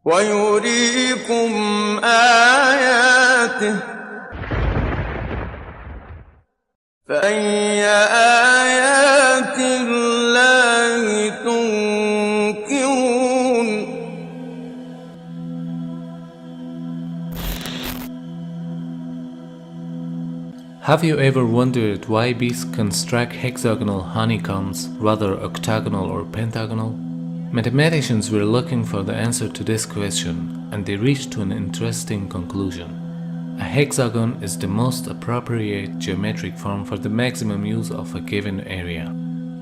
ويريكم آياته فأي آيات الله تنكرون. Have you ever wondered why bees construct hexagonal honeycombs rather octagonal or pentagonal? Mathematicians were looking for the answer to this question, and they reached to an interesting conclusion. A hexagon is the most appropriate geometric form for the maximum use of a given area.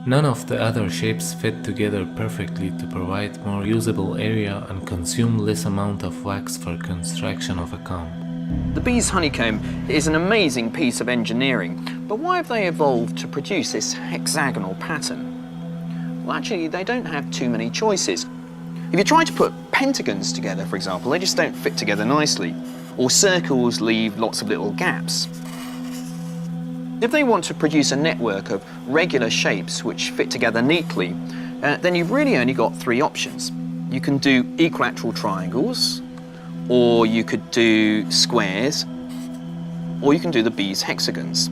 None of the other shapes fit together perfectly to provide more usable area and consume less amount of wax for construction of a comb. The bee's honeycomb is an amazing piece of engineering, but why have they evolved to produce this hexagonal pattern? Well, actually, they don't have too many choices. If you try to put pentagons together, for example, they just don't fit together nicely, or circles leave lots of little gaps. If they want to produce a network of regular shapes which fit together neatly, then you've really only got three options. You can do equilateral triangles, or you could do squares, or you can do the bee's hexagons.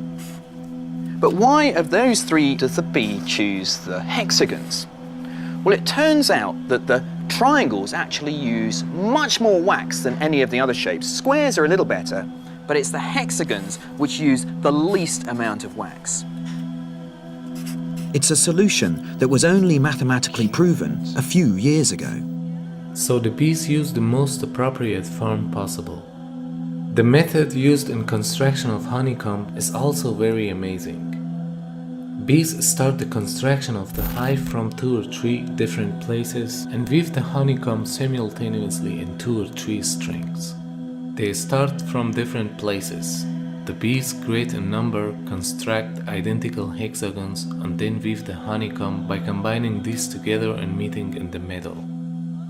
But why of those three does the bee choose the hexagons? Well, it turns out that the triangles actually use much more wax than any of the other shapes. Squares are a little better, but it's the hexagons which use the least amount of wax. It's a solution that was only mathematically proven a few years ago. So the bees use the most appropriate form possible. The method used in construction of honeycomb is also very amazing. Bees start the construction of the hive from 2 or 3 different places and weave the honeycomb simultaneously in 2 or 3 strings. They start from different places. The bees create a number, construct identical hexagons, and then weave the honeycomb by combining these together and meeting in the middle.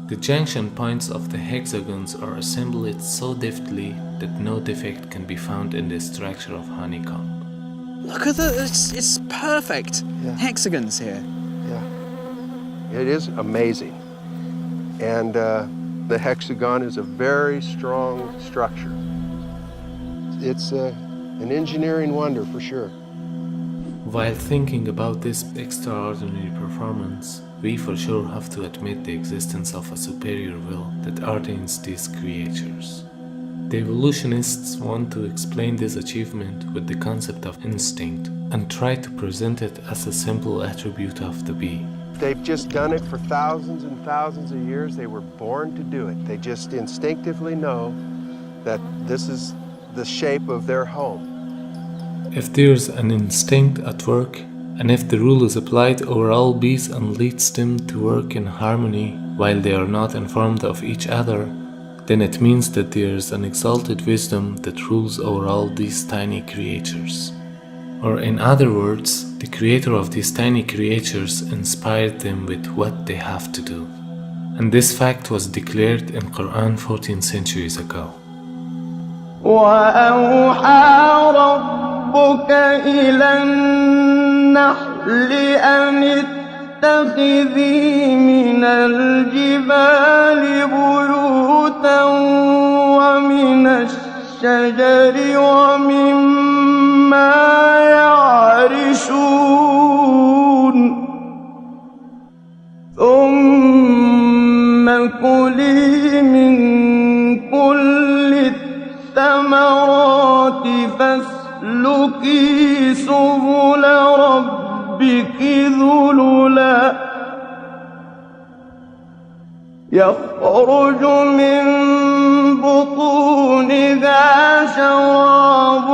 The junction points of the hexagons are assembled so deftly that no defect can be found in the structure of honeycomb. Look at it's perfect. Yeah. Hexagons here. Yeah, it is amazing. And the hexagon is a very strong structure. It's an engineering wonder for sure. While thinking about this extraordinary performance, we for sure have to admit the existence of a superior will that ordains these creatures. The evolutionists want to explain this achievement with the concept of instinct and try to present it as a simple attribute of the bee. They've just done it for thousands and thousands of years. They were born to do it. They just instinctively know that this is the shape of their home. If there's an instinct at work, and if the rule is applied over all bees and leads them to work in harmony while they are not informed of each other, then it means that there is an exalted wisdom that rules over all these tiny creatures. Or in other words, the creator of these tiny creatures inspired them with what they have to do. And this fact was declared in Quran 14 centuries ago. وأوحى ربك إلى النحل أن اتخذي من الجبال بيوتا ومن الشجر ومما يعرشون ثم كلي من كل الثمرات فاسلكي سبل ربك ذللا يخرج من بطونها شراب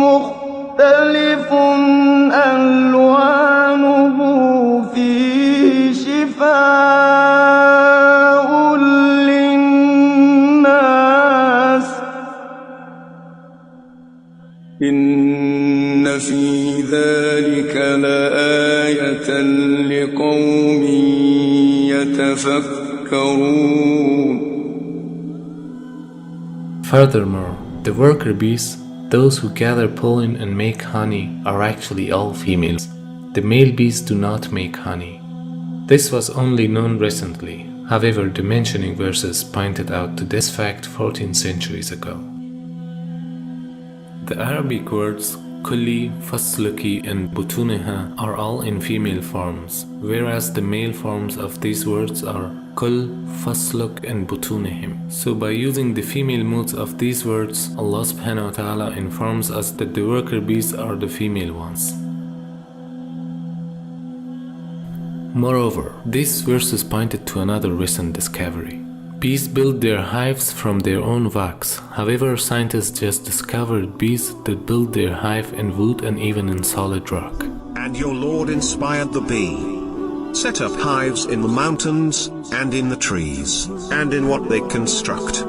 مختلف ألوانه فيه شفاء للناس إن في ذلك لآية لقوم يتفكرون. Furthermore, the worker bees, those who gather pollen and make honey, are actually all females. The male bees do not make honey. This was only known recently. However, the mentioning verses pointed out to this fact 14 centuries ago. The Arabic words kulli, fasluki, and butuneha are all in female forms, whereas the male forms of these words are kul, fasluk, and butunehim. So by using the female moods of these words, Allah subhanahu wa ta'ala informs us that the worker bees are the female ones. Moreover, these verses pointed to another recent discovery. Bees build their hives from their own wax. However, scientists just discovered bees that build their hive in wood and even in solid rock. And your Lord inspired the bee. Set up hives in the mountains, and in the trees, and in what they construct.